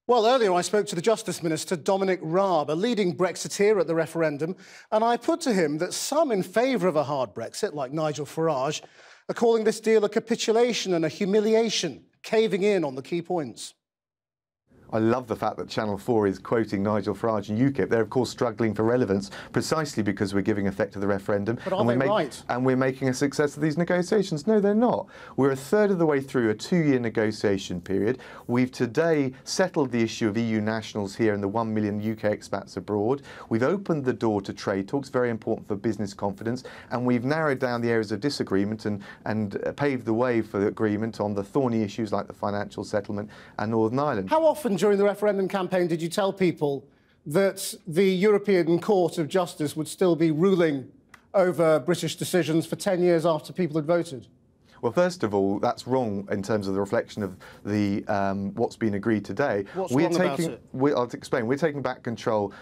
Well, earlier I spoke to the Justice Minister, Dominic Raab, a leading Brexiteer at the referendum, and I put to him that some in favour of a hard Brexit, like Nigel Farage, are calling this deal a capitulation and a humiliation, caving in on the key points. I love the fact that Channel 4 is quoting Nigel Farage and UKIP. They're, of course, struggling for relevance precisely because we're giving effect to the referendum. But are they right? And we're making a success of these negotiations. No, they're not. We're a third of the way through a 2-year negotiation period. We've today settled the issue of EU nationals here and the 1 million UK expats abroad. We've opened the door to trade talks, very important for business confidence. And we've narrowed down the areas of disagreement and paved the way for the agreement on the thorny issues like the financial settlement and Northern Ireland. How often during the referendum campaign did you tell people that the European Court of Justice would still be ruling over British decisions for 10 years after people had voted? Well, first of all, that's wrong in terms of the reflection of the what's been agreed today. What's wrong about it? I'll explain. We're taking back control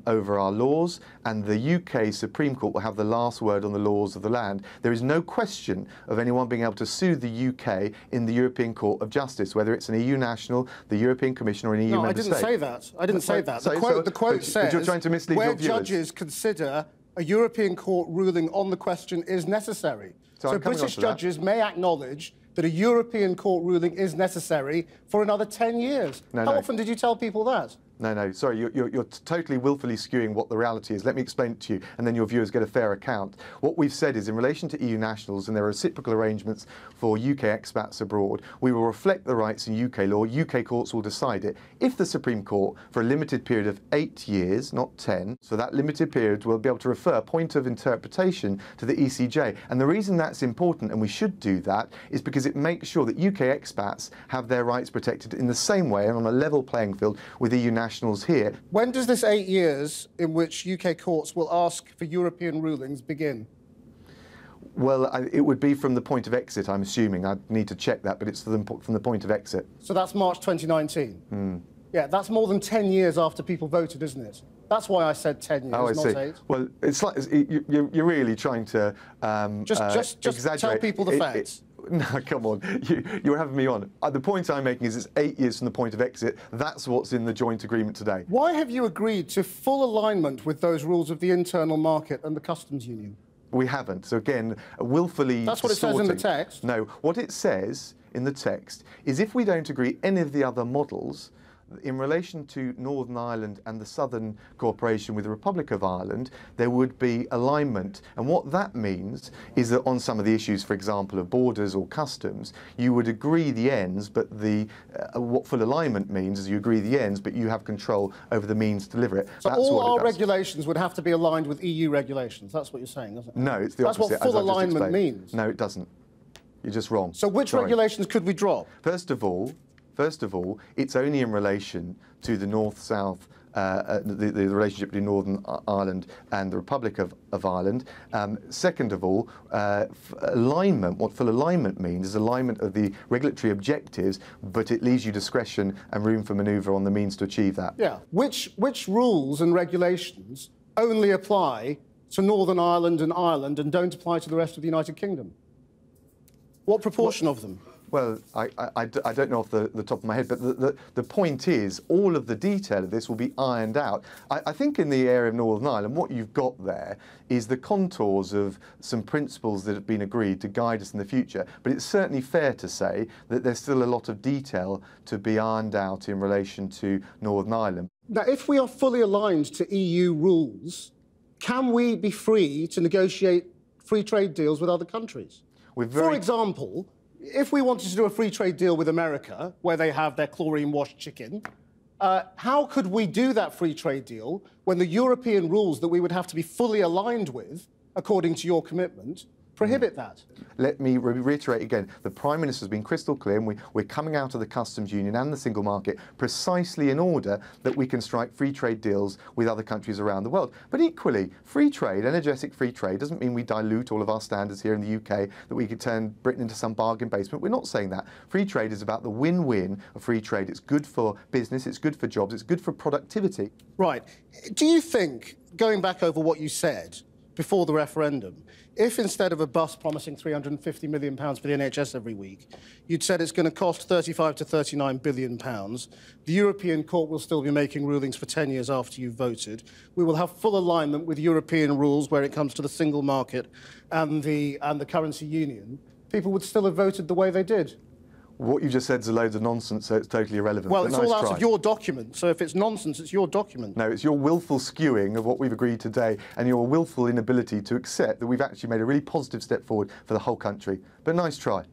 over our laws, and the UK Supreme Court will have the last word on the laws of the land. There is no question of anyone being able to sue the UK in the European Court of Justice, whether it's an EU national, the European Commission, or an EU member state. No, I didn't say that. I didn't say that. The quote says, but you're trying to mislead where your viewers. Judges consider a European court ruling on the question is necessary. So British judges may acknowledge that a European court ruling is necessary for another 10 years. How often did you tell people that? No, sorry, you're totally willfully skewing what the reality is. Let me explain it to you, and then your viewers get a fair account. What we've said is, in relation to EU nationals, and there are reciprocal arrangements for UK expats abroad, we will reflect the rights in UK law. UK courts will decide it. If the Supreme Court, for a limited period of 8 years, not 10, so that limited period will be able to refer a point of interpretation to the ECJ. And the reason that's important, and we should do that, is because it makes sure that UK expats have their rights protected in the same way and on a level playing field with EU nationals here. When does this 8 years in which UK courts will ask for European rulings begin? Well, it would be from the point of exit, I'm assuming. I'd need to check that, but it's from the point of exit. So that's March 2019? Yeah, that's more than 10 years after people voted, isn't it? That's why I said 10 years, not 8. Well, it's like you're really trying to just tell people the facts. No, come on. You're having me on. The point I'm making is it's 8 years from the point of exit. That's what's in the joint agreement today. Why have you agreed to full alignment with those rules of the internal market and the customs union? We haven't. So again, willfully That's what it says in the text. No, what it says in the text is if we don't agree any of the other models, in relation to Northern Ireland and the Southern cooperation with the Republic of Ireland, there would be alignment. And what that means is that on some of the issues, for example, of borders or customs, you would agree the ends, but what full alignment means is you agree the ends, but you have control over the means to deliver it. So all our regulations would have to be aligned with EU regulations. That's what you're saying, isn't it? No, it's the opposite. That's what full alignment means. No, it doesn't. You're just wrong. So which regulations could we drop? First of all, it's only in relation to the North-South, the relationship between Northern Ireland and the Republic of Ireland. Second of all, alignment, what full alignment means is alignment of the regulatory objectives, but it leaves you discretion and room for manoeuvre on the means to achieve that. Yeah. Which rules and regulations only apply to Northern Ireland and don't apply to the rest of the United Kingdom? What proportion of them? Well, I don't know off the top of my head, but the point is all of the detail of this will be ironed out. I think in the area of Northern Ireland, what you've got there is the contours of some principles that have been agreed to guide us in the future. But it's certainly fair to say that there's still a lot of detail to be ironed out in relation to Northern Ireland. Now, if we are fully aligned to EU rules, can we be free to negotiate free trade deals with other countries? For example, if we wanted to do a free trade deal with America, where they have their chlorine-washed chicken, how could we do that free trade deal when the European rules that we would have to be fully aligned with, according to your commitment, prohibit that? Let me reiterate again. The Prime Minister has been crystal clear, and we're coming out of the customs union and the single market precisely in order that we can strike free trade deals with other countries around the world. But equally, free trade, energetic free trade, doesn't mean we dilute all of our standards here in the UK, that we could turn Britain into some bargain basement. We're not saying that. Free trade is about the win-win of free trade. It's good for business, it's good for jobs, it's good for productivity. Right. Do you think, going back over what you said, before the referendum, if instead of a bus promising £350 million for the NHS every week, you'd said it's going to cost £35 to £39 billion, the European Court will still be making rulings for 10 years after you've voted. We will have full alignment with European rules where it comes to the single market and the currency union. People would still have voted the way they did. What you just said is a load of nonsense, so it's totally irrelevant. Well, it's all out of your document, so if it's nonsense, it's your document. No, it's your willful skewing of what we've agreed today and your willful inability to accept that we've actually made a really positive step forward for the whole country. But nice try.